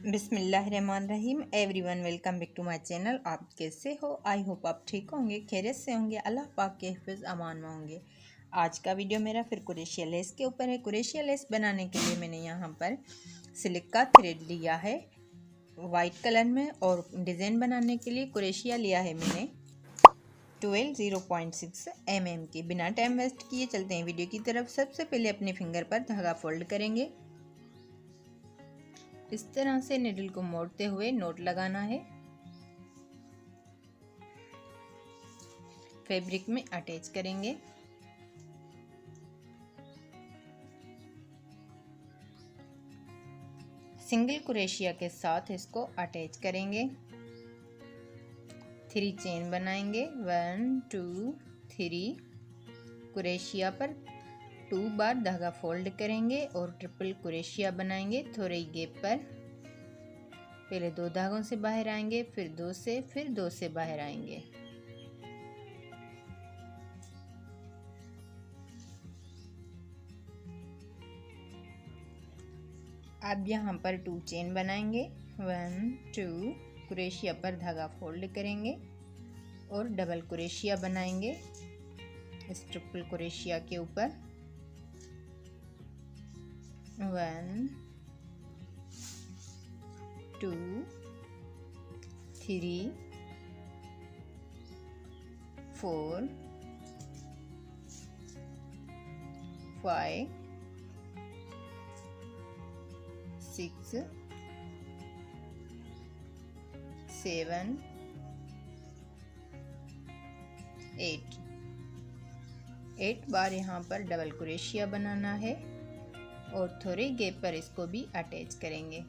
बिस्मिल्लाहिर्रहमानिर्रहीम। Everyone welcome back to my channel. आप कैसे हो? आई होप आप ठीक होंगे, खैरियत से होंगे, अल्लाह पाक के हिफ्ज़ अमान में होंगे। आज का वीडियो मेरा फिर कुरेशिया लेस के ऊपर है। कुरेशिया लेस बनाने के लिए मैंने यहाँ पर सिल्क का थ्रेड लिया है वाइट कलर में, और डिज़ाइन बनाने के लिए कुरेशिया लिया है मैंने 0.6 mm की। बिना टाइम वेस्ट किए चलते हैं वीडियो की तरफ। सबसे पहले अपने फिंगर पर धागा फोल्ड करेंगे। इस तरह से निडल को मोड़ते हुए नोट लगाना है, फैब्रिक में अटैच करेंगे। सिंगल कुरेशिया के साथ इसको अटैच करेंगे। 3 चेन बनाएंगे। 1 2 3 कुरेशिया पर 2 बार धागा फोल्ड करेंगे और ट्रिपल कुरेशिया बनाएंगे। थोड़े गैप पर पहले 2 धागों से बाहर आएंगे, फिर 2 से, फिर 2 से बाहर आएंगे। अब यहाँ पर 2 चेन बनाएंगे। 1 2 कुरेशिया पर धागा फोल्ड करेंगे और डबल कुरेशिया बनाएंगे इस ट्रिपल कुरेशिया के ऊपर। 1 2 3 4 5 6 7 8 बार यहाँ पर डबल कुरेशिया बनाना है और थोड़े गैप पर इसको भी अटैच करेंगे।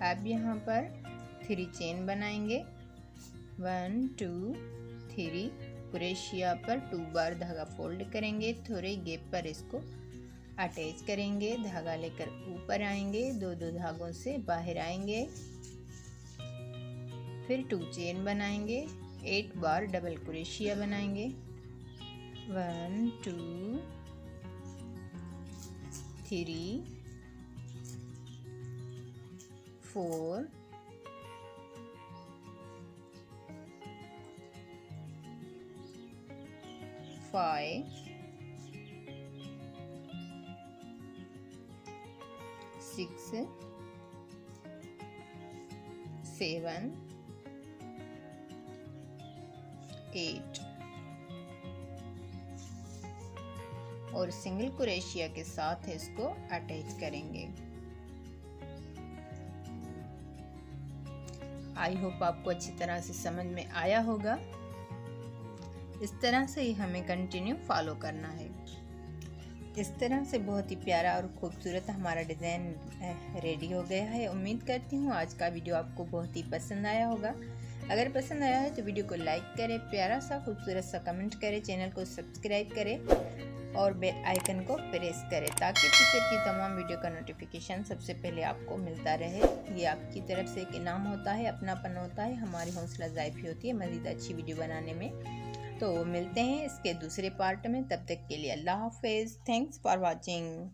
अब यहाँ पर 3 चेन बनाएंगे। 1 2 3 कुरेशिया पर 2 बार धागा फोल्ड करेंगे, थोड़े गैप पर इसको अटैच करेंगे। धागा लेकर ऊपर आएंगे, 2 धागों से बाहर आएंगे, फिर 2 चेन बनाएंगे। 8 बार डबल कुरेशिया बनाएंगे। 1 2 3 4 5 6 7 8 और सिंगल कुरेशिया के साथ इसको अटैच करेंगे। आई होप आपको अच्छी तरह से समझ में आया होगा। इस तरह से ही हमें कंटिन्यू फॉलो करना है। इस तरह से बहुत ही प्यारा और खूबसूरत हमारा डिज़ाइन रेडी हो गया है। उम्मीद करती हूँ आज का वीडियो आपको बहुत ही पसंद आया होगा। अगर पसंद आया है तो वीडियो को लाइक करें, प्यारा सा खूबसूरत सा कमेंट करें, चैनल को सब्सक्राइब करें और बेल आइकन को प्रेस करें ताकि फ्यूचर की तमाम वीडियो का नोटिफिकेशन सबसे पहले आपको मिलता रहे। ये आपकी तरफ से एक इनाम होता है, अपनापन होता है, हमारी हौसला अफजाई होती है मज़ीद अच्छी वीडियो बनाने में। तो मिलते हैं इसके दूसरे पार्ट में, तब तक के लिए अल्लाह हाफिज़। Thanks for watching.